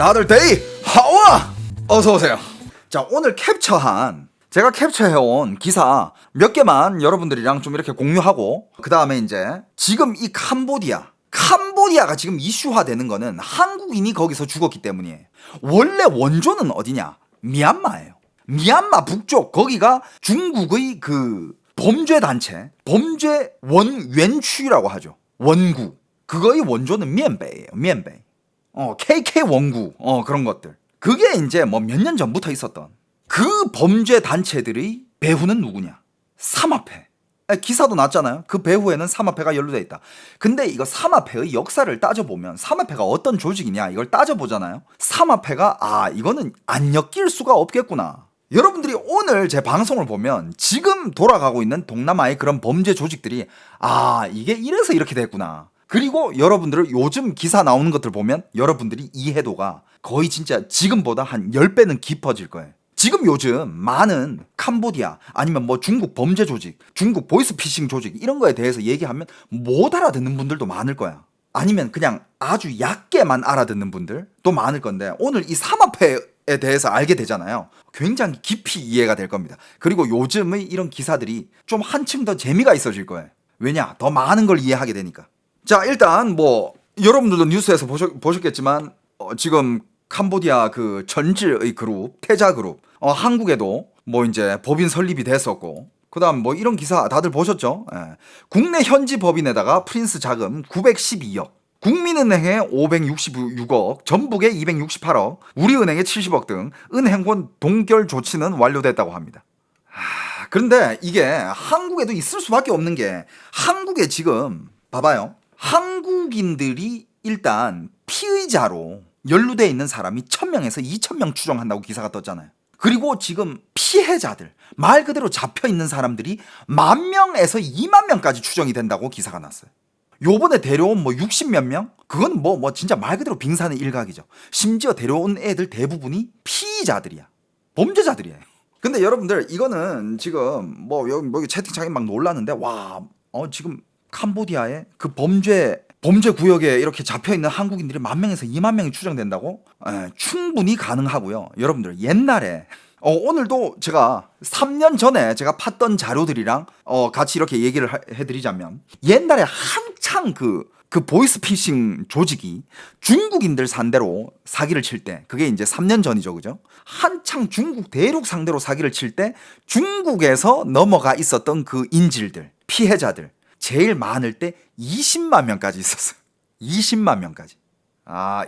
다들 데이 하와 어서오세요. 자, 오늘 제가 캡처해온 기사 몇 개만 여러분들이랑 좀 이렇게 공유하고, 그 다음에 이제 지금 이 캄보디아가 지금 이슈화 되는 거는 한국인이 거기서 죽었기 때문이에요. 원래 원조는 어디냐? 미얀마예요. 미얀마 북쪽, 거기가 중국의 그 범죄단체, 범죄 원웬취라고 하죠. 원구. 그거의 원조는 미얀베이에요. 미얀베이. KK 원구, 그런 것들. 그게 이제 뭐 몇 년 전부터 있었던 그 범죄 단체들의 배후는 누구냐? 사마페. 기사도 났잖아요. 그 배후에는 사마페가 연루돼 있다. 근데 이거 사마페의 역사를 따져보면 사마페가 어떤 조직이냐 이걸 따져보잖아요. 사마페가 이거는 안 엮일 수가 없겠구나. 여러분들이 오늘 제 방송을 보면 지금 돌아가고 있는 동남아의 그런 범죄 조직들이 이게 이래서 이렇게 됐구나. 그리고 여러분들 요즘 기사 나오는 것들 보면 여러분들이 이해도가 거의 진짜 지금보다 한 10배는 깊어질 거예요. 지금 요즘 많은 캄보디아 아니면 뭐 중국 범죄 조직, 중국 보이스피싱 조직 이런 거에 대해서 얘기하면 못 알아듣는 분들도 많을 거야. 아니면 그냥 아주 얕게만 알아듣는 분들도 많을 건데, 오늘 이 사마페에 대해서 알게 되잖아요. 굉장히 깊이 이해가 될 겁니다. 그리고 요즘의 이런 기사들이 좀 한층 더 재미가 있어질 거예요. 왜냐? 더 많은 걸 이해하게 되니까. 자, 일단 뭐 여러분들도 뉴스에서 보셨겠지만 지금 캄보디아 그 전지의 그룹, 태자그룹, 한국에도 뭐 이제 법인 설립이 됐었고, 그다음 뭐 이런 기사 다들 보셨죠? 국내 현지 법인에다가 프린스 자금 912억, 국민은행에 566억, 전북에 268억, 우리은행에 70억 등 은행권 동결 조치는 완료됐다고 합니다. 그런데 이게 한국에도 있을 수밖에 없는 게, 한국에 지금 봐봐요. 한국인들이 일단 피의자로 연루되어 있는 사람이 1000명에서 2000명 추정한다고 기사가 떴잖아요. 그리고 지금 피해자들, 말 그대로 잡혀있는 사람들이 10,000명에서 20,000명까지 추정이 된다고 기사가 났어요. 요번에 데려온 뭐 60몇 명? 그건 뭐 진짜 말 그대로 빙산의 일각이죠. 심지어 데려온 애들 대부분이 피의자들이야. 범죄자들이에요. 근데 여러분들 이거는 지금 뭐 여기 채팅창에 막 놀랐는데, 지금 캄보디아의 그 범죄 구역에 이렇게 잡혀있는 한국인들이 10,000명에서 20,000명이 추정된다고? 충분히 가능하고요. 여러분들 옛날에 오늘도 제가 3년 전에 제가 팠던 자료들이랑 같이 이렇게 얘기를 해드리자면, 옛날에 한창 그 보이스피싱 조직이 중국인들 상대로 사기를 칠 때, 그게 이제 3년 전이죠, 그죠? 한창 중국 대륙 상대로 사기를 칠 때 중국에서 넘어가 있었던 그 인질들, 피해자들 제일 많을 때 20만 명까지 있었어요. 20만 명까지.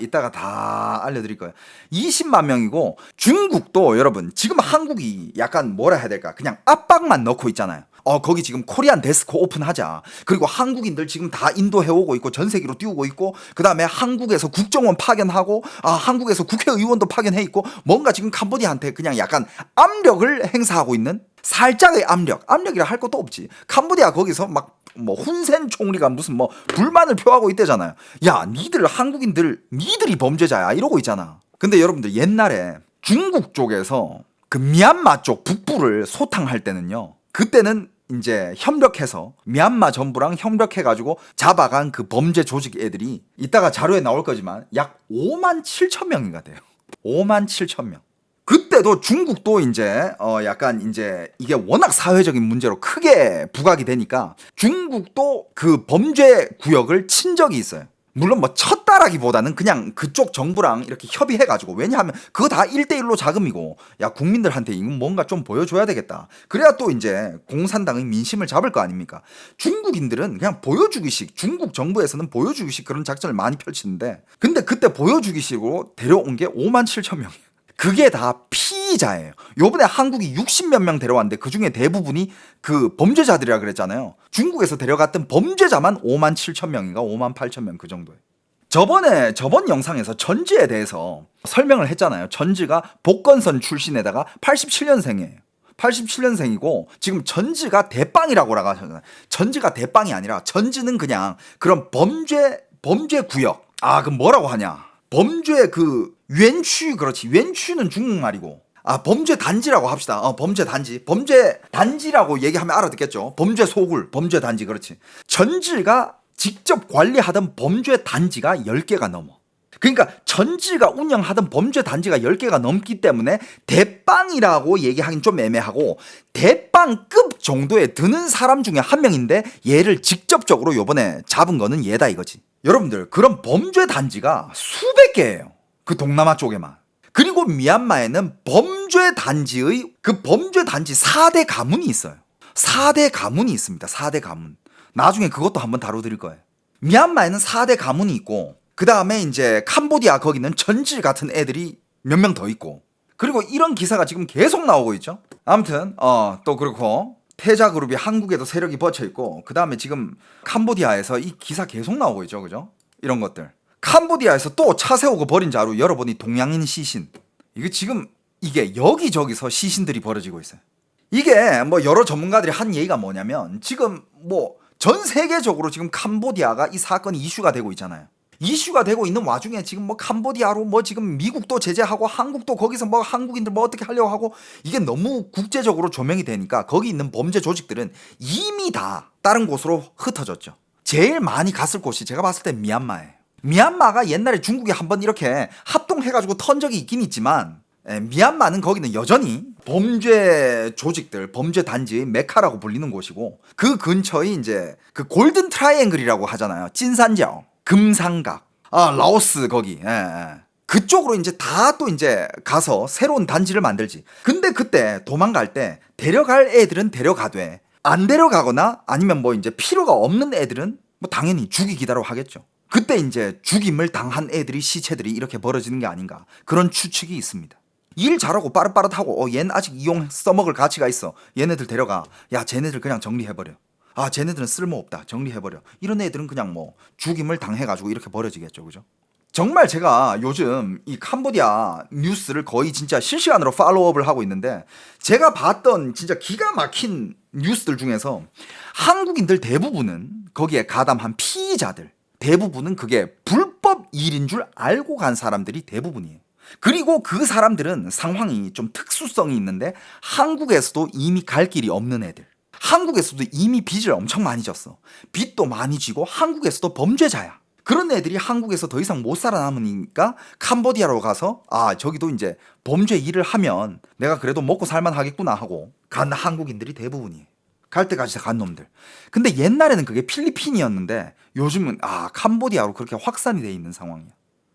이따가 다 알려드릴 거예요. 20만 명이고, 중국도 여러분 지금 한국이 약간 뭐라 해야 될까, 그냥 압박만 넣고 있잖아요. 거기 지금 코리안 데스크 오픈하자. 그리고 한국인들 지금 다 인도해 오고 있고 전 세계로 띄우고 있고, 그 다음에 한국에서 국정원 파견하고, 한국에서 국회의원도 파견해 있고, 뭔가 지금 캄보디아한테 그냥 약간 압력을 행사하고 있는, 살짝의 압력이라 할 것도 없지. 캄보디아 거기서 막 뭐 훈센 총리가 무슨 뭐 불만을 표하고 있대잖아요. 야, 니들이 범죄자야 이러고 있잖아. 근데 여러분들 옛날에 중국 쪽에서 그 미얀마 쪽 북부를 소탕할 때는요, 그때는 이제 협력해서 미얀마 정부랑 협력해가지고 잡아간 그 범죄 조직 애들이 이따가 자료에 나올 거지만 약 57,000명인가 돼요. 57,000명. 그때도 중국도 이제 약간 이제 이게 워낙 사회적인 문제로 크게 부각이 되니까 중국도 그 범죄 구역을 친 적이 있어요. 물론 뭐 쳤다라기보다는 그냥 그쪽 정부랑 이렇게 협의해가지고, 왜냐하면 그거 다 1대1로 자금이고, 야, 국민들한테 이건 뭔가 좀 보여줘야 되겠다. 그래야 또 이제 공산당의 민심을 잡을 거 아닙니까? 중국인들은 그냥 보여주기식, 중국 정부에서는 보여주기식 그런 작전을 많이 펼치는데, 근데 그때 보여주기식으로 데려온 게 57,000명이에요. 그게 다 피의자예요. 요번에 한국이 60몇 명 데려왔는데 그 중에 대부분이 그 범죄자들이라 그랬잖아요. 중국에서 데려갔던 범죄자만 57,000명인가 58,000명 그 정도예요. 저번 영상에서 전지에 대해서 설명을 했잖아요. 전지가 복건선 출신에다가 87년생이에요. 87년생이고 지금 전지가 대빵이라고 하잖아요. 전지가 대빵이 아니라 전지는 그냥 그런 범죄 구역. 그럼 뭐라고 하냐? 범죄 그 웬취, 그렇지. 웬취는 중국말이고, 범죄 단지라고 합시다. 범죄 단지라고 얘기하면 알아듣겠죠. 범죄 소굴, 범죄 단지, 그렇지. 전지가 직접 관리하던 범죄 단지가 10개가 넘어. 그러니까 전지가 운영하던 범죄 단지가 10개가 넘기 때문에 대빵이라고 얘기하긴 좀 애매하고 대빵급 정도에 드는 사람 중에 한 명인데 얘를 직접적으로 요번에 잡은 거는 얘다 이거지. 여러분들 그런 범죄 단지가 수백 개예요. 그 동남아 쪽에만. 그리고 미얀마에는 범죄 단지의 그 범죄 단지 4대 가문이 있어요. 4대 가문이 있습니다. 4대 가문. 나중에 그것도 한번 다뤄드릴 거예요. 미얀마에는 4대 가문이 있고 그 다음에 이제 캄보디아 거기는 전질 같은 애들이 몇 명 더 있고 그리고 이런 기사가 지금 계속 나오고 있죠. 아무튼 또 그렇고 태자그룹이 한국에도 세력이 뻗쳐 있고 그 다음에 지금 캄보디아에서 이 기사 계속 나오고 있죠. 그죠? 이런 것들. 캄보디아에서 또 차 세우고 버린 자루 열어보니 동양인 시신. 이게 지금 이게 여기저기서 시신들이 벌어지고 있어요. 이게 뭐 여러 전문가들이 한 얘기가 뭐냐면 지금 뭐 전 세계적으로 지금 캄보디아가 이 사건이 이슈가 되고 있잖아요. 이슈가 되고 있는 와중에 지금 뭐 캄보디아로 뭐 지금 미국도 제재하고 한국도 거기서 뭐 한국인들 뭐 어떻게 하려고 하고 이게 너무 국제적으로 조명이 되니까 거기 있는 범죄 조직들은 이미 다 다른 곳으로 흩어졌죠. 제일 많이 갔을 곳이 제가 봤을 때 미얀마예요. 미얀마가 옛날에 중국이 한번 이렇게 합동해가지고 턴 적이 있긴 있지만 미얀마는 거기는 여전히 범죄 조직들, 범죄 단지의 메카라고 불리는 곳이고 그 근처에 이제 그 골든 트라이앵글이라고 하잖아요. 찐산지역, 금상각, 라오스 거기. 그쪽으로 이제 다 또 이제 가서 새로운 단지를 만들지. 근데 그때 도망갈 때 데려갈 애들은 데려가되 안 데려가거나 아니면 뭐 이제 필요가 없는 애들은 뭐 당연히 죽이기다로 하겠죠. 그때 이제 죽임을 당한 애들이 시체들이 이렇게 벌어지는 게 아닌가 그런 추측이 있습니다. 일 잘하고 빠릇빠릇하고 얘는 아직 이용 써먹을 가치가 있어. 얘네들 데려가. 야 쟤네들 그냥 정리해버려. 쟤네들은 쓸모없다. 정리해버려. 이런 애들은 그냥 뭐 죽임을 당해가지고 이렇게 벌어지겠죠. 그죠? 정말 제가 요즘 이 캄보디아 뉴스를 거의 진짜 실시간으로 팔로우업을 하고 있는데 제가 봤던 진짜 기가 막힌 뉴스들 중에서 한국인들 대부분은 거기에 가담한 피의자들 대부분은 그게 불법 일인 줄 알고 간 사람들이 대부분이에요. 그리고 그 사람들은 상황이 좀 특수성이 있는데 한국에서도 이미 갈 길이 없는 애들. 한국에서도 이미 빚을 엄청 많이 졌어. 빚도 많이 지고 한국에서도 범죄자야. 그런 애들이 한국에서 더 이상 못 살아남으니까 캄보디아로 가서 저기도 이제 범죄 일을 하면 내가 그래도 먹고 살만 하겠구나 하고 간 한국인들이 대부분이에요. 갈 때까지 간 놈들. 근데 옛날에는 그게 필리핀이었는데 요즘은 캄보디아로 그렇게 확산이 돼 있는 상황이야.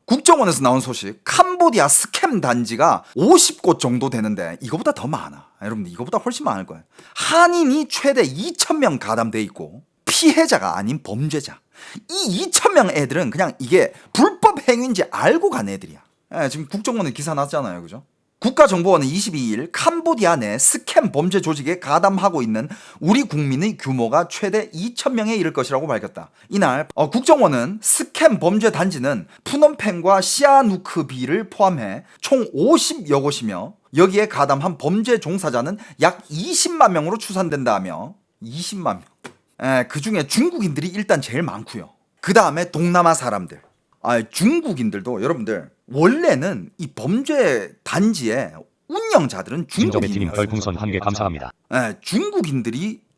국정원에서 나온 소식, 캄보디아 스캠 단지가 50곳 정도 되는데 이거보다 더 많아. 여러분들 이거보다 훨씬 많을 거예요. 한인이 최대 2,000명 가담돼 있고 피해자가 아닌 범죄자. 이 2,000명 애들은 그냥 이게 불법 행위인지 알고 간 애들이야. 지금 국정원에 기사 났잖아요. 그죠? 국가정보원은 22일 캄보디아 내 스캠 범죄 조직에 가담하고 있는 우리 국민의 규모가 최대 2,000명에 이를 것이라고 밝혔다. 이날 국정원은 스캠 범죄 단지는 푸놈펜과 시아누크비를 포함해 총 50여 곳이며 여기에 가담한 범죄 종사자는 약 20만 명으로 추산된다며 20만 명. 그 중에 중국인들이 일단 제일 많고요. 그 다음에 동남아 사람들. 중국인들도 여러분들 원래는 이 범죄 단지의 운영자들은 중국인이었어요. 별풍선 1개 감사합니다.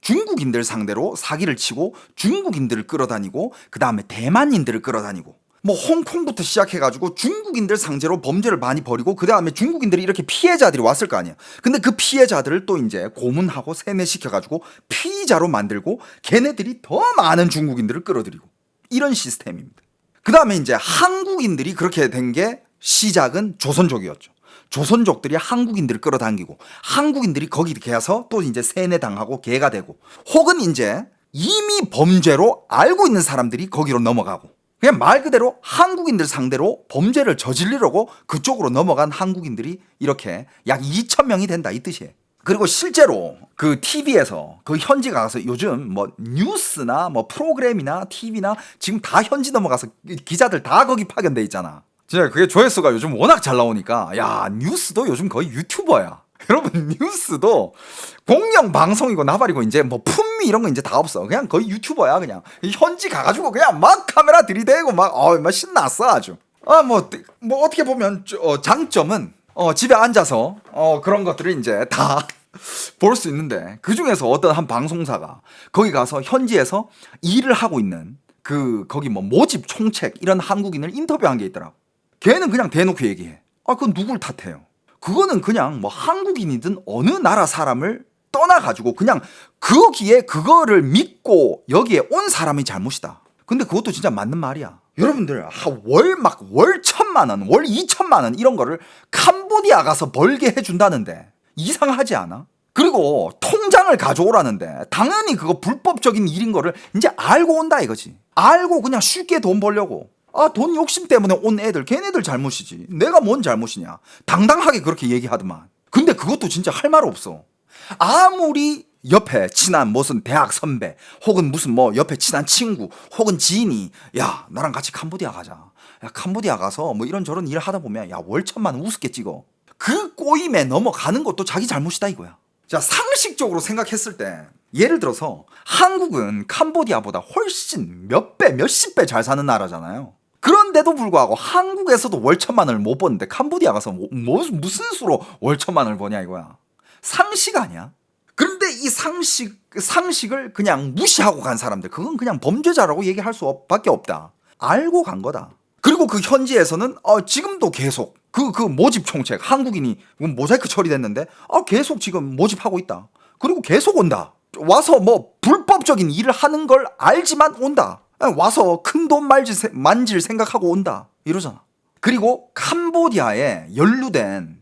중국인들 상대로 사기를 치고 중국인들을 끌어다니고 그 다음에 대만인들을 끌어다니고 뭐 홍콩부터 시작해가지고 중국인들 상대로 범죄를 많이 벌이고 그 다음에 중국인들이 이렇게 피해자들이 왔을 거 아니에요. 근데 그 피해자들을 또 이제 고문하고 세뇌시켜가지고 피의자로 만들고 걔네들이 더 많은 중국인들을 끌어들이고 이런 시스템입니다. 그 다음에 이제 한국인들이 그렇게 된 게 시작은 조선족이었죠. 조선족들이 한국인들을 끌어당기고 한국인들이 거기 가서 또 이제 세뇌당하고 개가 되고 혹은 이제 이미 범죄로 알고 있는 사람들이 거기로 넘어가고 그냥 말 그대로 한국인들 상대로 범죄를 저지르려고 그쪽으로 넘어간 한국인들이 이렇게 약 2,000명이 된다 이 뜻이에요. 그리고 실제로 그 TV에서 그 현지 가서 요즘 뭐 뉴스나 뭐 프로그램이나 TV나 지금 다 현지 넘어가서 기자들 다 거기 파견돼 있잖아. 진짜 그게 조회수가 요즘 워낙 잘 나오니까 야 뉴스도 요즘 거의 유튜버야. 여러분 뉴스도 공영 방송이고 나발이고 이제 뭐 품위 이런 거 이제 다 없어. 그냥 거의 유튜버야 그냥. 현지 가가지고 그냥 막 카메라 들이대고 막 신났어 아주. 뭐 어떻게 보면 장점은 집에 앉아서 그런 것들을 이제 다 볼 수 있는데 그 중에서 어떤 한 방송사가 거기 가서 현지에서 일을 하고 있는 거기 뭐 모집 총책 이런 한국인을 인터뷰한 게 있더라고. 걔는 그냥 대놓고 얘기해. 그건 누굴 탓해요? 그거는 그냥 뭐 한국인이든 어느 나라 사람을 떠나가지고 그냥 거기에 그거를 믿고 여기에 온 사람이 잘못이다. 근데 그것도 진짜 맞는 말이야. 여러분들 월 1,000만 원, 월 2,000만 원 이런 거를 캄보디아 가서 벌게 해준다는데 이상하지 않아? 그리고 통장을 가져오라는데 당연히 그거 불법적인 일인 거를 이제 알고 온다 이거지. 알고 그냥 쉽게 돈 벌려고. 돈 욕심 때문에 온 애들, 걔네들 잘못이지. 내가 뭔 잘못이냐. 당당하게 그렇게 얘기하더만. 근데 그것도 진짜 할 말 없어. 아무리 옆에 친한 무슨 대학 선배 혹은 무슨 뭐 옆에 친한 친구 혹은 지인이 야 나랑 같이 캄보디아 가자. 야 캄보디아 가서 뭐 이런저런 일 하다 보면 야 월 1,000만 원 우습게 찍어. 그 꼬임에 넘어가는 것도 자기 잘못이다 이거야. 자, 상식적으로 생각했을 때 예를 들어서 한국은 캄보디아보다 훨씬 몇 배, 몇십 배 잘 사는 나라잖아요. 그런데도 불구하고 한국에서도 월 1,000만 원을 못 버는데 캄보디아 가서 무슨 수로 월 1,000만 원을 버냐 이거야. 상식 아니야? 그런데 이 상식을 그냥 무시하고 간 사람들, 그건 그냥 범죄자라고 얘기할 수밖에 없다. 알고 간 거다. 그리고 그 현지에서는 지금도 계속 그 모집 총책 한국인이 모자이크 처리됐는데 계속 지금 모집하고 있다. 그리고 계속 온다. 와서 뭐 불법적인 일을 하는 걸 알지만 온다. 와서 큰 돈 만질 생각하고 온다. 이러잖아. 그리고 캄보디아에 연루된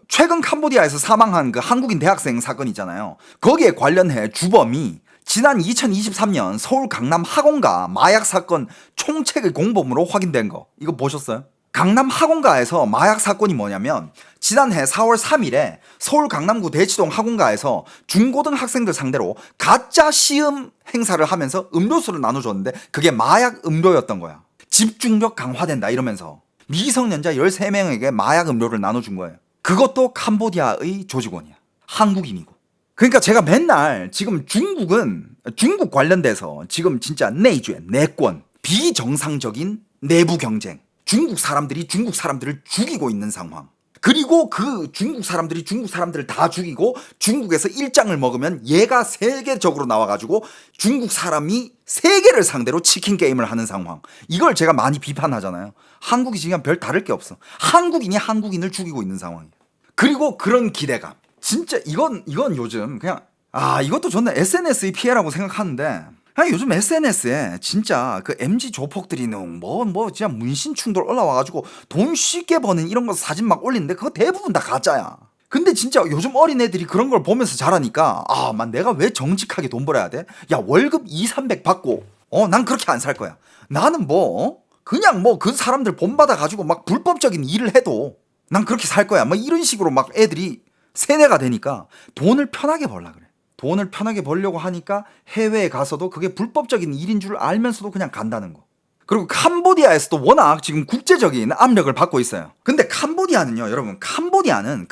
최근 캄보디아에서 사망한 그 한국인 대학생 사건 있잖아요. 거기에 관련해 주범이 지난 2023년 서울 강남 학원가 마약 사건 총책의 공범으로 확인된 거. 이거 보셨어요? 강남 학원가에서 마약 사건이 뭐냐면 지난해 4월 3일에 서울 강남구 대치동 학원가에서 중고등 학생들 상대로 가짜 시음 행사를 하면서 음료수를 나눠줬는데 그게 마약 음료였던 거야. 집중력 강화된다 이러면서 미성년자 13명에게 마약 음료를 나눠준 거예요. 그것도 캄보디아의 조직원이야. 한국인이고. 그러니까 제가 맨날 지금 중국 관련돼서 지금 진짜 내주에 내권 비정상적인 내부 경쟁, 중국 사람들이 중국 사람들을 죽이고 있는 상황. 그리고 그 중국 사람들을 다 죽이고 중국에서 일장을 먹으면 얘가 세계적으로 나와가지고 중국 사람이 세계를 상대로 치킨 게임을 하는 상황. 이걸 제가 많이 비판하잖아요. 한국이 지금 별 다를 게 없어. 한국인이 한국인을 죽이고 있는 상황이에요. 그리고 그런 기대감. 진짜 이건 요즘 그냥 이것도 저는 SNS의 피해라고 생각하는데 요즘 SNS에 진짜 그 MZ 조폭들이 뭐 진짜 문신 충돌 올라와가지고 돈 쉽게 버는 이런 거 사진 막 올리는데 그거 대부분 다 가짜야. 근데 진짜 요즘 어린애들이 그런 걸 보면서 자라니까 내가 왜 정직하게 돈 벌어야 돼? 야 월급 200-300 받고 난 그렇게 안 살 거야. 나는 그냥 그 사람들 본받아 가지고 막 불법적인 일을 해도 난 그렇게 살 거야. 이런 식으로 막 애들이 세뇌가 되니까 돈을 편하게 벌라 그래. 돈을 편하게 벌려고 하니까 해외에 가서도 그게 불법적인 일인 줄 알면서도 그냥 간다는 거. 그리고 캄보디아에서도 워낙 지금 국제적인 압력을 받고 있어요. 근데 캄보디아는요, 여러분, 거기는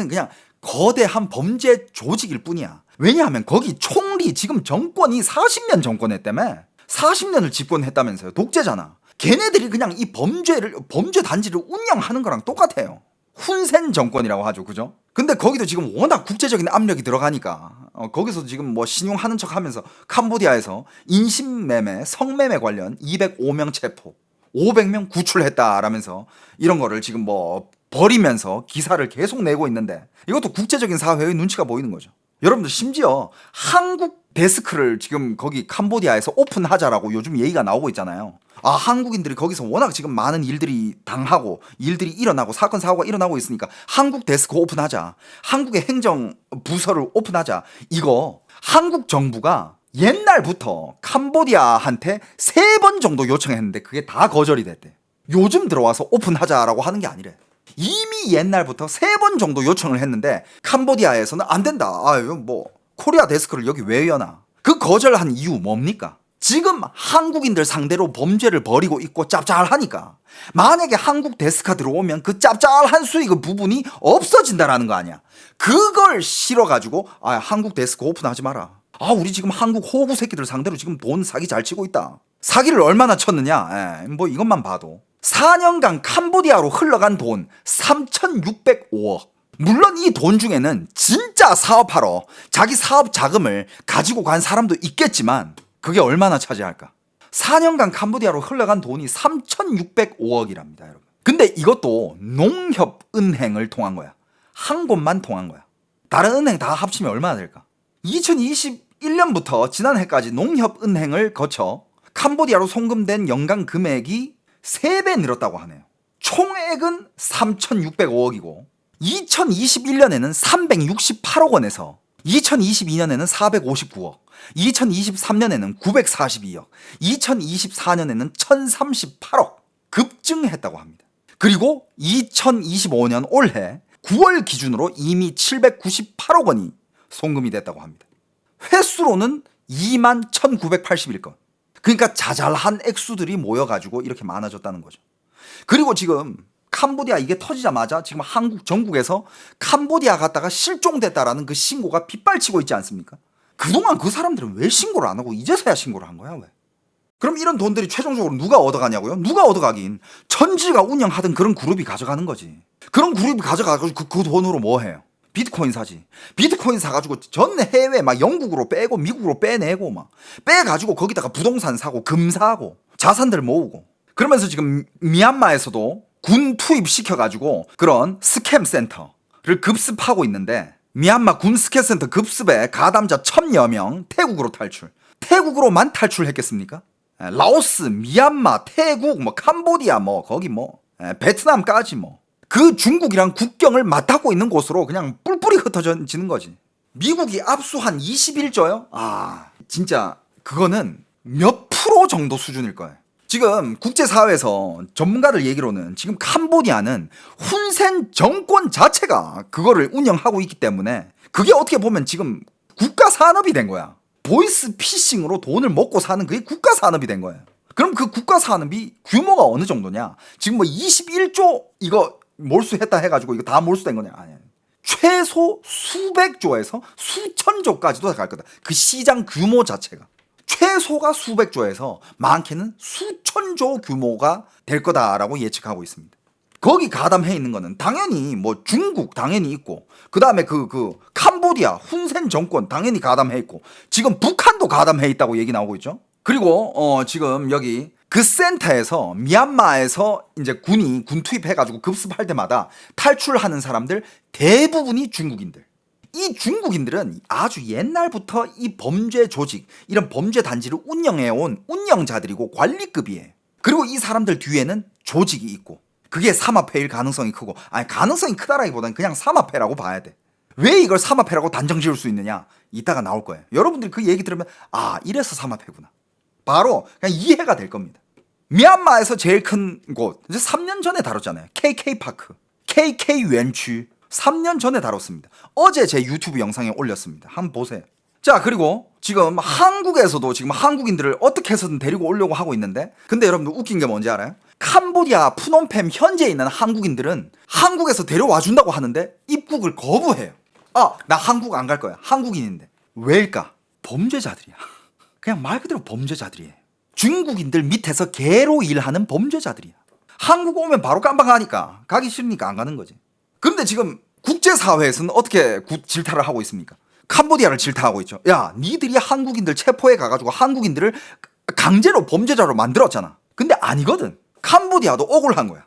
그냥 거대한 범죄 조직일 뿐이야. 왜냐하면 거기 총리 지금 정권이 40년 정권했다며. 40년을 집권했다면서요. 독재잖아. 걔네들이 그냥 이 범죄 단지를 운영하는 거랑 똑같아요. 훈센 정권이라고 하죠. 그죠? 근데 거기도 지금 워낙 국제적인 압력이 들어가니까 거기서 지금 신용하는 척 하면서 캄보디아에서 인신매매, 성매매 관련 205명 체포, 500명 구출했다라면서 이런 거를 지금 버리면서 기사를 계속 내고 있는데 이것도 국제적인 사회의 눈치가 보이는 거죠. 여러분들 심지어 한국 데스크를 지금 거기 캄보디아에서 오픈하자라고 요즘 얘기가 나오고 있잖아요. 한국인들이 거기서 워낙 지금 많은 일들이 일어나고 사건 사고가 일어나고 있으니까 한국 데스크 오픈하자. 한국의 행정 부서를 오픈하자. 이거 한국 정부가 옛날부터 캄보디아한테 3번 정도 요청했는데 그게 다 거절이 됐대. 요즘 들어와서 오픈하자라고 하는 게 아니래. 이미 옛날부터 3번 정도 요청을 했는데 캄보디아에서는 안 된다. 코리아 데스크를 여기 왜 여나? 그 거절한 이유 뭡니까? 지금 한국인들 상대로 범죄를 벌이고 있고 짭짤하니까 만약에 한국 데스크가 들어오면 그 짭짤한 수익 부분이 없어진다라는 거 아니야. 그걸 싫어가지고 한국 데스크 오픈하지 마라. 우리 지금 한국 호구 새끼들 상대로 지금 돈 사기 잘 치고 있다. 사기를 얼마나 쳤느냐? 이것만 봐도 4년간 캄보디아로 흘러간 돈 3,605억. 물론 이 돈 중에는 진짜 사업하러 자기 사업 자금을 가지고 간 사람도 있겠지만 그게 얼마나 차지할까? 4년간 캄보디아로 흘러간 돈이 3,605억이랍니다, 여러분. 근데 이것도 농협은행을 통한 거야. 한 곳만 통한 거야. 다른 은행 다 합치면 얼마나 될까? 2021년부터 지난해까지 농협은행을 거쳐 캄보디아로 송금된 연간 금액이 3배 늘었다고 하네요. 총액은 3,605억이고 2021년에는 368억 원에서 2022년에는 459억, 2023년에는 942억, 2024년에는 1,038억 급증했다고 합니다. 그리고 2025년 올해 9월 기준으로 이미 798억 원이 송금이 됐다고 합니다. 횟수로는 2만 1,981건. 그러니까 자잘한 액수들이 모여가지고 이렇게 많아졌다는 거죠. 그리고 지금 캄보디아 이게 터지자마자 지금 한국 전국에서 캄보디아 갔다가 실종됐다라는 그 신고가 빗발치고 있지 않습니까? 그동안 그 사람들은 왜 신고를 안 하고 이제서야 신고를 한 거야, 왜? 그럼 이런 돈들이 최종적으로 누가 얻어가냐고요? 누가 얻어가긴 천지가 운영하던 그런 그룹이 가져가는 거지. 그런 그룹이 가져가가지고 그 돈으로 뭐 해요? 비트코인 사지. 비트코인 사가지고 전 해외 막 영국으로 빼고 미국으로 빼내고 막 빼가지고 거기다가 부동산 사고 금 사고 자산들 모으고 그러면서 지금 미얀마에서도 군 투입시켜가지고 그런 스캠 센터를 급습하고 있는데 미얀마 군 스캠 센터 급습에 가담자 1,000여 명 태국으로 탈출. 태국으로만 탈출했겠습니까? 라오스, 미얀마, 태국, 뭐 캄보디아, 뭐 거기 뭐 베트남까지 뭐 그 중국이랑 국경을 맞닿고 있는 곳으로 그냥 뿔뿔이 흩어지는 거지. 미국이 압수한 21조요? 아, 진짜 그거는 몇 프로 정도 수준일 거예요. 지금 국제사회에서 전문가들 얘기로는 지금 캄보디아는 훈센 정권 자체가 그거를 운영하고 있기 때문에 그게 어떻게 보면 지금 국가 산업이 된 거야. 보이스 피싱으로 돈을 먹고 사는 그게 국가 산업이 된 거예요. 그럼 그 국가 산업이 규모가 어느 정도냐? 지금 뭐 21조 이거 몰수했다 해가지고 이거 다 몰수된 거냐? 아니야. 최소 수백조에서 수천조까지도 갈 거다. 그 시장 규모 자체가. 최소가 수백조에서 많게는 수천조 규모가 될 거다라고 예측하고 있습니다. 거기 가담해 있는 거는 당연히 뭐 중국 당연히 있고 그 다음에 그 캄보디아 훈센 정권 당연히 가담해 있고 지금 북한도 가담해 있다고 얘기 나오고 있죠. 그리고 지금 여기 그 센터에서 미얀마에서 이제 군 투입해가지고 급습할 때마다 탈출하는 사람들 대부분이 중국인들. 이 중국인들은 아주 옛날부터 이 범죄 조직, 이런 범죄 단지를 운영해온 운영자들이고 관리급이에요. 그리고 이 사람들 뒤에는 조직이 있고 그게 삼합회일 가능성이 크고, 아니 가능성이 크다라기보다는 그냥 삼합회라고 봐야 돼. 왜 이걸 삼합회라고 단정 지을 수 있느냐? 이따가 나올 거예요. 여러분들이 그 얘기 들으면 아, 이래서 삼합회구나. 바로 그냥 이해가 될 겁니다. 미얀마에서 제일 큰 곳, 이제 3년 전에 다뤘잖아요. KK파크, KK유엔区 3년 전에 다뤘습니다. 어제 제 유튜브 영상에 올렸습니다. 한번 보세요. 자, 그리고 지금 한국에서도 지금 한국인들을 어떻게 해서든 데리고 오려고 하고 있는데, 근데 여러분들 웃긴 게 뭔지 알아요? 캄보디아 프놈펜 현지에 있는 한국인들은 한국에서 데려와 준다고 하는데 입국을 거부해요. 아, 나 한국 안 갈 거야. 한국인인데. 왜일까? 범죄자들이야. 그냥 말 그대로 범죄자들이에요. 중국인들 밑에서 개로 일하는 범죄자들이야. 한국 오면 바로 깜빡하니까 가기 싫으니까 안 가는 거지. 근데 지금 국제사회에서는 어떻게 질타를 하고 있습니까? 캄보디아를 질타하고 있죠. 야, 니들이 한국인들 체포해 가가지고 한국인들을 강제로 범죄자로 만들었잖아. 근데 아니거든. 캄보디아도 억울한 거야.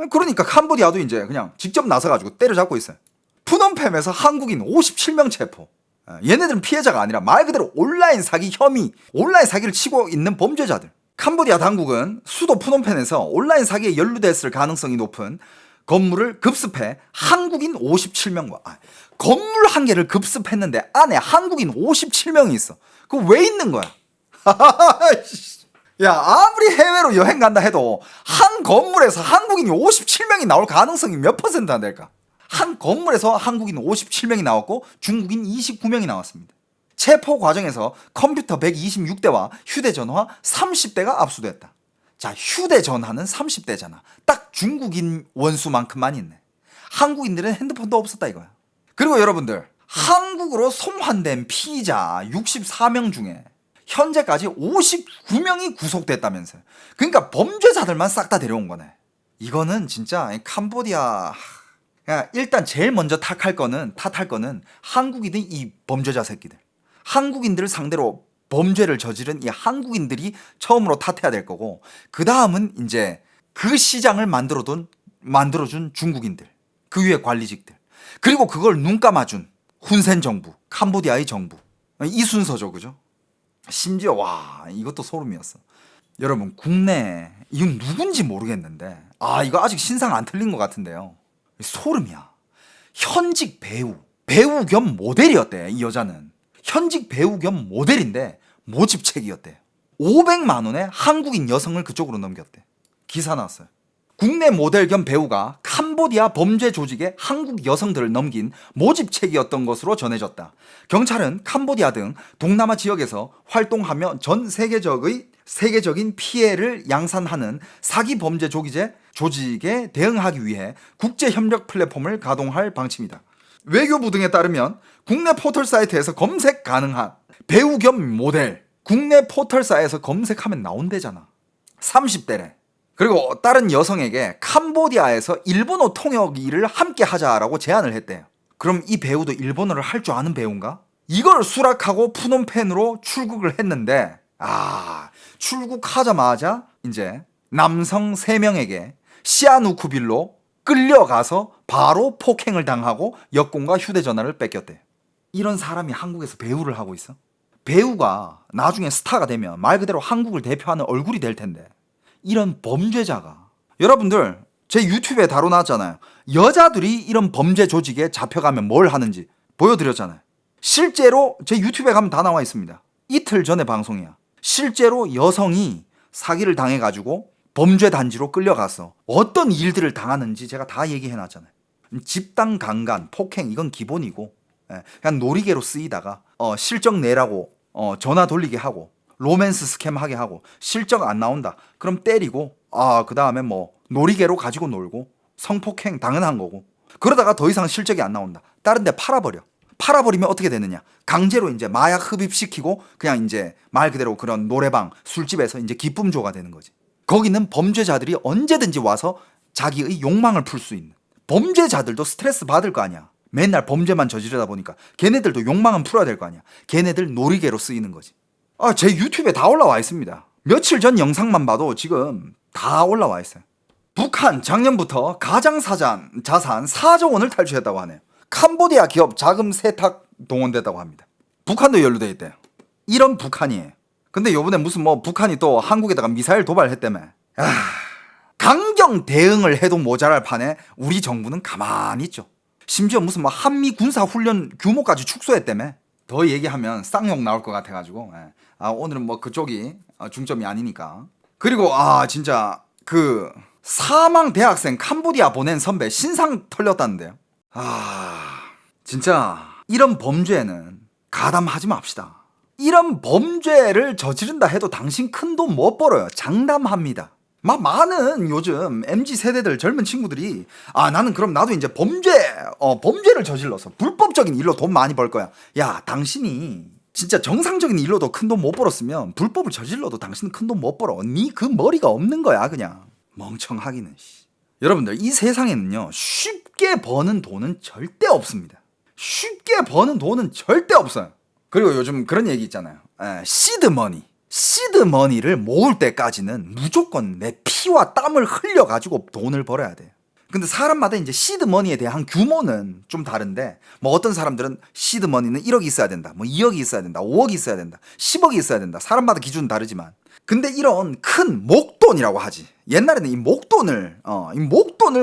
그러니까 캄보디아도 이제 그냥 직접 나서가지고 때려잡고 있어요. 푸놈펜에서 한국인 57명 체포. 얘네들은 피해자가 아니라 말 그대로 온라인 사기 혐의, 온라인 사기를 치고 있는 범죄자들. 캄보디아 당국은 수도 푸놈펜에서 온라인 사기에 연루됐을 가능성이 높은 건물을 급습해 한국인 57명과 건물 한 개를 급습했는데 안에 한국인 57명이 있어. 그거 왜 있는 거야? 야, 아무리 해외로 여행 간다 해도 한 건물에서 한국인이 57명이 나올 가능성이 몇 %나 될까? 한 건물에서 한국인 57명이 나왔고 중국인 29명이 나왔습니다. 체포 과정에서 컴퓨터 126대와 휴대전화 30대가 압수됐다. 자, 휴대전화는 30대잖아. 딱 중국인 원수만큼만 있네. 한국인들은 핸드폰도 없었다 이거야. 그리고 여러분들, 한국으로 송환된 피의자 64명 중에 현재까지 59명이 구속됐다면서요. 그러니까 범죄자들만 싹 다 데려온 거네. 이거는 진짜 캄보디아, 일단 제일 먼저 탓할 거는 한국인의 이 범죄자 새끼들. 한국인들을 상대로 범죄를 저지른 이 한국인들이 처음으로 탓해야 될 거고, 그 다음은 이제 그 시장을 만들어준 중국인들, 그 위에 관리직들, 그리고 그걸 눈 감아준 훈센 정부, 캄보디아의 정부. 이 순서죠, 그죠? 심지어 와, 이것도 소름이었어. 여러분, 국내 이건 누군지 모르겠는데, 이거 아직 신상 안 틀린 것 같은데요. 소름이야. 현직 배우 겸 모델이었대. 이 여자는 현직 배우 겸 모델인데 모집책이었대. 500만 원에 한국인 여성을 그쪽으로 넘겼대. 기사 나왔어요. 국내 모델 겸 배우가 캄보디아 범죄 조직에 한국 여성들을 넘긴 모집책이었던 것으로 전해졌다. 경찰은 캄보디아 등 동남아 지역에서 활동하며 전 세계적인 피해를 양산하는 사기 범죄 조직에 대응하기 위해 국제 협력 플랫폼을 가동할 방침이다. 외교부 등에 따르면 국내 포털 사이트에서 검색 가능한 배우 겸 모델, 국내 포털사에서 검색하면 나온대잖아. 30대래. 그리고 다른 여성에게 캄보디아에서 일본어 통역 일을 함께 하자라고 제안을 했대요. 그럼 이 배우도 일본어를 할 줄 아는 배우인가? 이걸 수락하고 푸놈펜으로 출국을 했는데, 출국하자마자 이제 남성 3명에게 시아누쿠빌로 끌려가서 바로 폭행을 당하고 여권과 휴대전화를 뺏겼대. 이런 사람이 한국에서 배우를 하고 있어? 배우가 나중에 스타가 되면 말 그대로 한국을 대표하는 얼굴이 될 텐데, 이런 범죄자가, 여러분들 제 유튜브에 다뤄놨잖아요. 여자들이 이런 범죄 조직에 잡혀가면 뭘 하는지 보여드렸잖아요. 실제로 제 유튜브에 가면 다 나와 있습니다. 이틀 전에 방송이야. 실제로 여성이 사기를 당해가지고 범죄 단지로 끌려가서 어떤 일들을 당하는지 제가 다 얘기해놨잖아요. 집단 강간, 폭행, 이건 기본이고, 그냥 놀이개로 쓰이다가 실적 내라고 전화 돌리게 하고, 로맨스 스캠 하게 하고, 실적 안 나온다 그럼 때리고, 그 다음에 뭐 놀이개로 가지고 놀고, 성폭행 당연한 거고, 그러다가 더 이상 실적이 안 나온다 다른 데 팔아버리면 어떻게 되느냐, 강제로 이제 마약 흡입시키고 그냥 이제 말 그대로 그런 노래방, 술집에서 이제 기쁨조가 되는 거지. 거기는 범죄자들이 언제든지 와서 자기의 욕망을 풀 수 있는, 범죄자들도 스트레스 받을 거 아니야. 맨날 범죄만 저지르다 보니까 걔네들도 욕망은 풀어야 될 거 아니야. 걔네들 놀이개로 쓰이는 거지. 제 유튜브에 다 올라와 있습니다. 며칠 전 영상만 봐도 지금 다 올라와 있어요. 북한 작년부터 가장자산 4조 원을 탈취했다고 하네요. 캄보디아 기업 자금 세탁 동원됐다고 합니다. 북한도 연루돼 있대요. 이런 북한이에요. 근데 요번에 무슨 뭐 북한이 또 한국에다가 미사일 도발했다며. 강경 대응을 해도 모자랄 판에 우리 정부는 가만히 있죠. 심지어 무슨 뭐 한미 군사 훈련 규모까지 축소했다며. 더 얘기하면 쌍욕 나올 것 같아가지고, 오늘은 뭐 그쪽이 중점이 아니니까. 그리고 진짜 그 사망 대학생 캄보디아 보낸 선배 신상 털렸다는데요. 진짜 이런 범죄는 가담하지 맙시다. 이런 범죄를 저지른다 해도 당신 큰 돈 못 벌어요. 장담합니다. 많은 요즘 MZ 세대들 젊은 친구들이 나는 그럼 나도 이제 범죄를 저질러서 불법적인 일로 돈 많이 벌 거야. 야, 당신이 진짜 정상적인 일로도 큰 돈 못 벌었으면 불법을 저질러도 당신은 큰 돈 못 벌어. 니 그 머리가 없는 거야, 그냥. 멍청하기는. 여러분들, 이 세상에는요, 쉽게 버는 돈은 절대 없습니다. 쉽게 버는 돈은 절대 없어요. 그리고 요즘 그런 얘기 있잖아요. 시드머니를 모을 때까지는 무조건 내 피와 땀을 흘려가지고 돈을 벌어야 돼요. 근데 사람마다 이제 시드머니에 대한 규모는 좀 다른데, 뭐 어떤 사람들은 시드머니는 1억이 있어야 된다, 뭐 2억이 있어야 된다, 5억이 있어야 된다, 10억이 있어야 된다. 사람마다 기준은 다르지만. 근데 이런 큰 목돈이라고 하지. 옛날에는 이 목돈을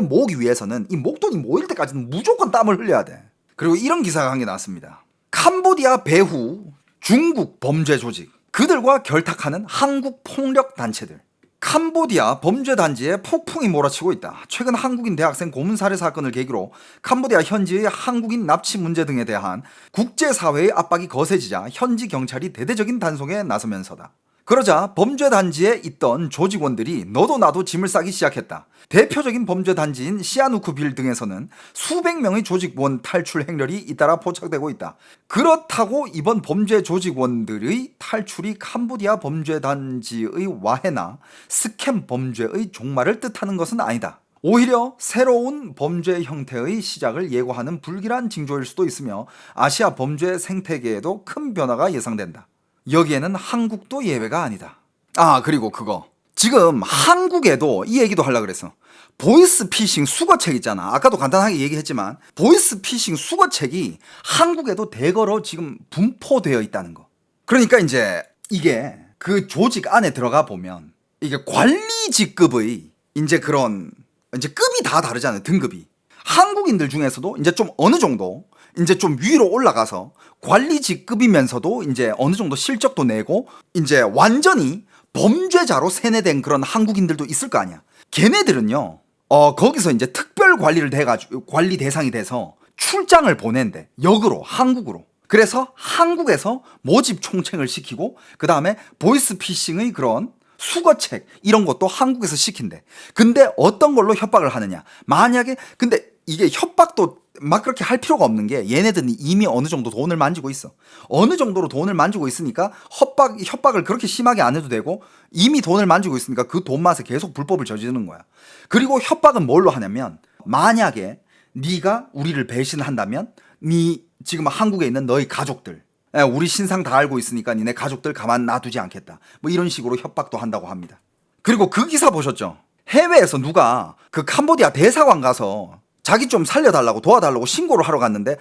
모으기 위해서는 이 목돈이 모일 때까지는 무조건 땀을 흘려야 돼. 그리고 이런 기사가 한 게 나왔습니다. 캄보디아 배후 중국 범죄 조직, 그들과 결탁하는 한국 폭력 단체들. 캄보디아 범죄 단지에 폭풍이 몰아치고 있다. 최근 한국인 대학생 고문 살해 사건을 계기로 캄보디아 현지의 한국인 납치 문제 등에 대한 국제사회의 압박이 거세지자 현지 경찰이 대대적인 단속에 나서면서다. 그러자 범죄 단지에 있던 조직원들이 너도 나도 짐을 싸기 시작했다. 대표적인 범죄 단지인 시아누쿠빌 등에서는 수백 명의 조직원 탈출 행렬이 잇따라 포착되고 있다. 그렇다고 이번 범죄 조직원들의 탈출이 캄보디아 범죄 단지의 와해나 스캠 범죄의 종말을 뜻하는 것은 아니다. 오히려 새로운 범죄 형태의 시작을 예고하는 불길한 징조일 수도 있으며 아시아 범죄 생태계에도 큰 변화가 예상된다. 여기에는 한국도 예외가 아니다. 아, 그리고 그거. 지금 한국에도 이 얘기도 하려고 그랬어. 보이스피싱 수거책 있잖아. 아까도 간단하게 얘기했지만 보이스피싱 수거책이 한국에도 대거로 지금 분포되어 있다는 거. 그러니까 이제 이게 그 조직 안에 들어가 보면 이게 관리직급의 이제 그런 이제 급이 다 다르잖아요. 등급이. 한국인들 중에서도 이제 좀 어느 정도 이제 좀 위로 올라가서 관리직급이면서도 이제 어느 정도 실적도 내고 이제 완전히 범죄자로 세뇌된 그런 한국인들도 있을 거 아니야. 걔네들은요, 거기서 이제 특별 관리를 돼가지고 관리 대상이 돼서 출장을 보낸대. 역으로, 한국으로. 그래서 한국에서 모집 총책을 시키고 그 다음에 보이스피싱의 그런 수거책 이런 것도 한국에서 시킨대. 근데 어떤 걸로 협박을 하느냐? 만약에 근데 이게 협박도 막 그렇게 할 필요가 없는 게 얘네들은 이미 어느 정도 돈을 만지고 있어. 어느 정도로 돈을 만지고 있으니까 협박을 그렇게 심하게 안 해도 되고 이미 돈을 만지고 있으니까 그 돈 맛에 계속 불법을 저지르는 거야. 그리고 협박은 뭘로 하냐면 만약에 네가 우리를 배신한다면 네 지금 한국에 있는 너희 가족들 우리 신상 다 알고 있으니까 니네 가족들 가만 놔두지 않겠다. 뭐 이런 식으로 협박도 한다고 합니다. 그리고 그 기사 보셨죠? 해외에서 누가 그 캄보디아 대사관 가서 자기 좀 살려달라고 도와달라고 신고를 하러 갔는데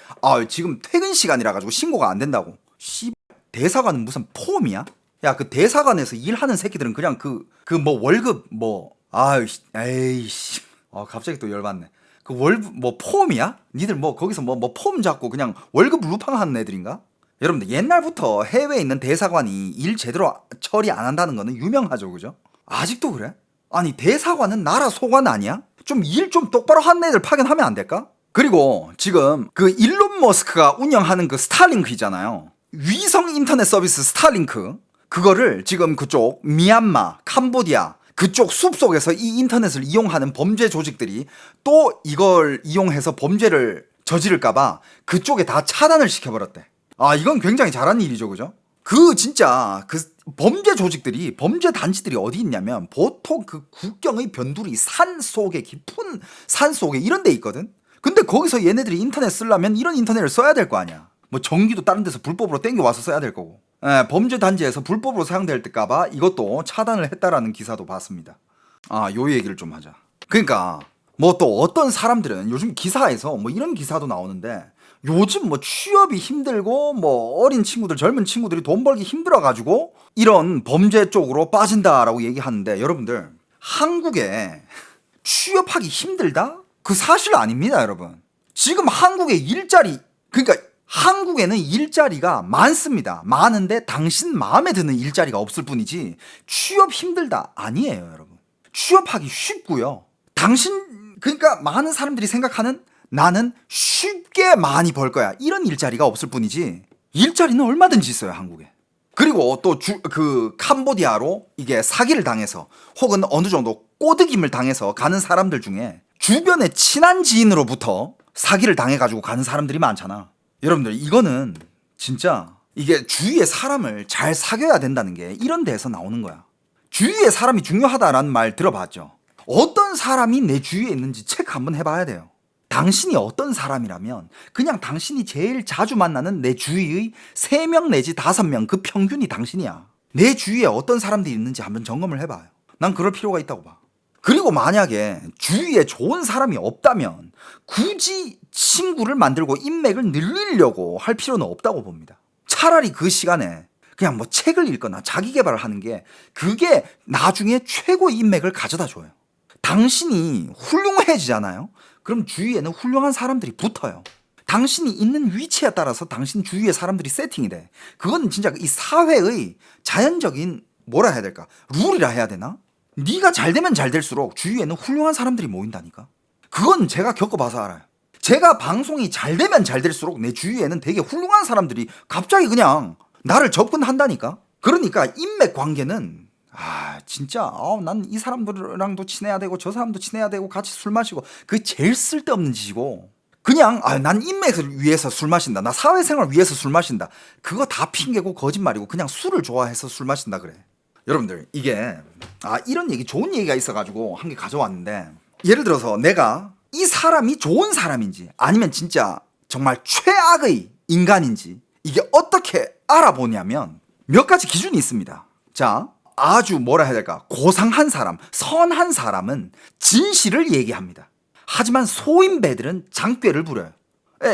지금 퇴근 시간이라 가지고 신고가 안 된다고. 대사관은 무슨 폼이야? 야, 그 대사관에서 일하는 새끼들은 그냥 그 뭐 월급 뭐 에이씨 갑자기 또 열받네. 그 월급 뭐 폼이야? 니들 뭐 거기서 뭐 폼 잡고 그냥 월급 루팡하는 애들인가? 여러분들 옛날부터 해외에 있는 대사관이 일 제대로 처리 안 한다는 거는 유명하죠, 그죠? 아직도 그래? 아니 대사관은 나라 소관 아니야? 좀 일 좀 똑바로 하는 애들 파견하면 안 될까? 그리고 지금 그 일론 머스크가 운영하는 그 스타링크 있잖아요. 위성 인터넷 서비스 스타링크. 그거를 지금 그쪽 미얀마, 캄보디아 그쪽 숲속에서 이 인터넷을 이용하는 범죄 조직들이 또 이걸 이용해서 범죄를 저지를까봐 그쪽에 다 차단을 시켜버렸대. 이건 굉장히 잘한 일이죠, 그죠? 진짜 범죄 조직들이 범죄 단체들이 어디 있냐면 보통 그 국경의 변두리 산 속에 깊은 산 속에 이런 데 있거든. 근데 거기서 얘네들이 인터넷 쓰려면 이런 인터넷을 써야 될 거 아니야. 뭐 전기도 다른 데서 불법으로 땡겨 와서 써야 될 거고. 범죄 단지에서 불법으로 사용될까봐 이것도 차단을 했다라는 기사도 봤습니다. 요 얘기를 좀 하자. 그러니까 뭐 또 어떤 사람들은 요즘 기사에서 뭐 이런 기사도 나오는데 요즘 뭐 취업이 힘들고 뭐 어린 친구들 젊은 친구들이 돈 벌기 힘들어가지고 이런 범죄 쪽으로 빠진다라고 얘기하는데 여러분들 한국에 취업하기 힘들다? 그 사실 아닙니다, 여러분. 지금 한국에 그러니까 한국에는 일자리가 많습니다. 많은데 당신 마음에 드는 일자리가 없을 뿐이지 취업 힘들다 아니에요, 여러분. 취업하기 쉽고요. 그러니까 많은 사람들이 생각하는 나는 쉽게 많이 벌 거야 이런 일자리가 없을 뿐이지 일자리는 얼마든지 있어요, 한국에. 그리고 또 캄보디아로 이게 사기를 당해서 혹은 어느 정도 꼬드김을 당해서 가는 사람들 중에 주변에 친한 지인으로부터 사기를 당해가지고 가는 사람들이 많잖아. 여러분들 이거는 진짜 이게 주위에 사람을 잘 사귀어야 된다는 게 이런 데에서 나오는 거야. 주위에 사람이 중요하다라는 말 들어봤죠? 어떤 사람이 내 주위에 있는지 체크 한번 해봐야 돼요. 당신이 어떤 사람이라면 그냥 당신이 제일 자주 만나는 내 주위의 3명 내지 5명 그 평균이 당신이야. 내 주위에 어떤 사람들이 있는지 한번 점검을 해봐요. 난 그럴 필요가 있다고 봐. 그리고 만약에 주위에 좋은 사람이 없다면 굳이 친구를 만들고 인맥을 늘리려고 할 필요는 없다고 봅니다. 차라리 그 시간에 그냥 뭐 책을 읽거나 자기 개발을 하는 게 그게 나중에 최고의 인맥을 가져다 줘요. 당신이 훌륭해지잖아요. 그럼 주위에는 훌륭한 사람들이 붙어요. 당신이 있는 위치에 따라서 당신 주위의 사람들이 세팅이 돼. 그건 진짜 이 사회의 자연적인 뭐라 해야 될까? 룰이라 해야 되나? 네가 잘 되면 잘 될수록 주위에는 훌륭한 사람들이 모인다니까. 그건 제가 겪어봐서 알아요. 제가 방송이 잘 되면 잘 될수록 내 주위에는 되게 훌륭한 사람들이 갑자기 그냥 나를 접근한다니까. 그러니까 인맥 관계는 진짜 난 이 사람들랑도 친해야 되고 저 사람도 친해야 되고 같이 술 마시고 그게 제일 쓸데없는 짓이고 그냥 난 인맥을 위해서 술 마신다, 나 사회생활 위해서 술 마신다, 그거 다 핑계고 거짓말이고 그냥 술을 좋아해서 술 마신다 그래. 여러분들 이게 이런 얘기 좋은 얘기가 있어가지고 한 개 가져왔는데 예를 들어서 내가 이 사람이 좋은 사람인지 아니면 진짜 정말 최악의 인간인지 이게 어떻게 알아보냐면 몇 가지 기준이 있습니다. 자, 아주 뭐라 해야 될까? 고상한 사람, 선한 사람은 진실을 얘기합니다. 하지만 소인배들은 장꾀를 부려요.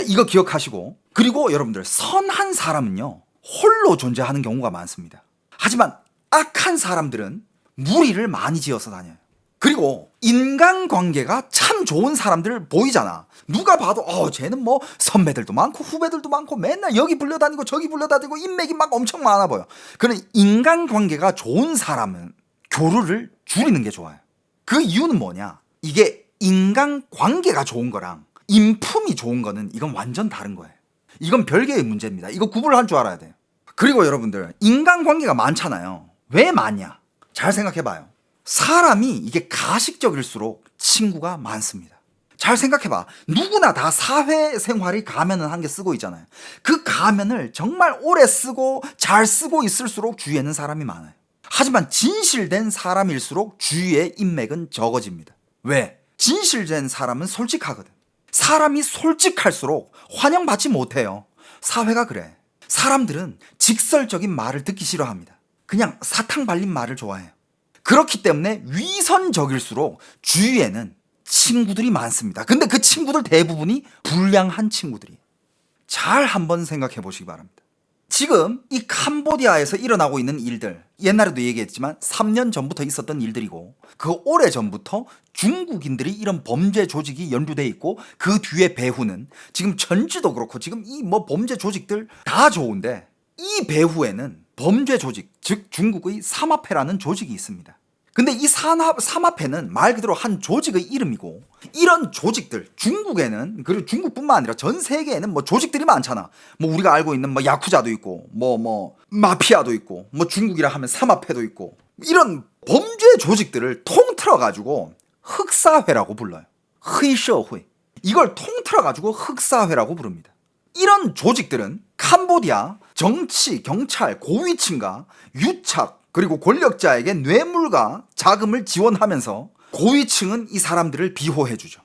이거 기억하시고. 그리고 여러분들, 선한 사람은요, 홀로 존재하는 경우가 많습니다. 하지만 악한 사람들은 무리를 많이 지어서 다녀요. 그리고 인간관계가 참 좋은 사람들 보이잖아. 누가 봐도 쟤는 뭐 선배들도 많고 후배들도 많고 맨날 여기 불려다니고 저기 불려다니고 인맥이 막 엄청 많아 보여. 그런 인간관계가 좋은 사람은 교류를 줄이는 게 좋아요. 그 이유는 뭐냐? 이게 인간관계가 좋은 거랑 인품이 좋은 거는 이건 완전 다른 거예요. 이건 별개의 문제입니다. 이거 구분을 할 줄 알아야 돼요. 그리고 여러분들, 인간관계가 많잖아요. 왜 많냐? 잘 생각해봐요. 사람이 이게 가식적일수록 친구가 많습니다. 잘 생각해봐. 누구나 다 사회생활이 가면은 한 개 쓰고 있잖아요. 그 가면을 정말 오래 쓰고 잘 쓰고 있을수록 주위에는 사람이 많아요. 하지만 진실된 사람일수록 주위의 인맥은 적어집니다. 왜? 진실된 사람은 솔직하거든. 사람이 솔직할수록 환영받지 못해요. 사회가 그래. 사람들은 직설적인 말을 듣기 싫어합니다. 그냥 사탕 발린 말을 좋아해요. 그렇기 때문에 위선적일수록 주위에는 친구들이 많습니다. 근데 그 친구들 대부분이 불량한 친구들이에요. 잘 한번 생각해 보시기 바랍니다. 지금 이 캄보디아에서 일어나고 있는 일들, 옛날에도 얘기했지만 3년 전부터 있었던 일들이고, 그 오래 전부터 중국인들이 이런 범죄 조직이 연루돼 있고, 그 뒤에 배후는 지금 전지도 그렇고 지금 이 뭐 범죄 조직들 다 좋은데, 이 배후에는 범죄 조직, 즉 중국의 사마페라는 조직이 있습니다. 근데 이 사마페는 말 그대로 한 조직의 이름이고, 이런 조직들, 중국에는, 그리고 중국뿐만 아니라 전 세계에는 뭐 조직들이 많잖아. 뭐 우리가 알고 있는 뭐 야쿠자도 있고, 뭐 마피아도 있고, 뭐 중국이라 하면 사마페도 있고, 이런 범죄 조직들을 통틀어가지고 흑사회라고 불러요. 흑社会. 이걸 통틀어가지고 흑사회라고 부릅니다. 이런 조직들은 캄보디아 정치, 경찰, 고위층과 유착, 그리고 권력자에게 뇌물과 자금을 지원하면서 고위층은 이 사람들을 비호해주죠.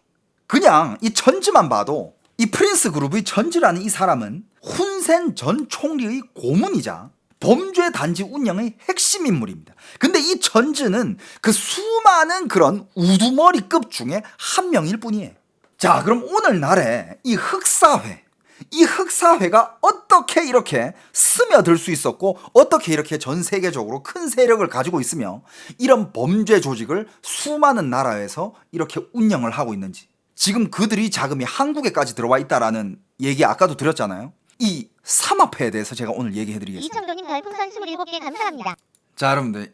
그냥 이 전지만 봐도 이 프린스 그룹의 전지라는 이 사람은 훈센 전 총리의 고문이자 범죄 단지 운영의 핵심 인물입니다. 근데 이 전지는 그 수많은 그런 우두머리급 중에 한 명일 뿐이에요. 자, 그럼 오늘날에 이 흑사회, 이 흑사회가 어떻게 이렇게 스며들 수 있었고, 어떻게 이렇게 전 세계적으로 큰 세력을 가지고 있으며 이런 범죄 조직을 수많은 나라에서 이렇게 운영을 하고 있는지, 지금 그들이 자금이 한국에까지 들어와 있다라는 얘기 아까도 드렸잖아요. 이 사마페에 대해서 제가 오늘 얘기해드리겠습니다. 이청도님 별풍선 27개 감사합니다. 자, 여러분들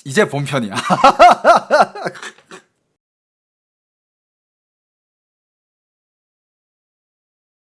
이제 본편이야.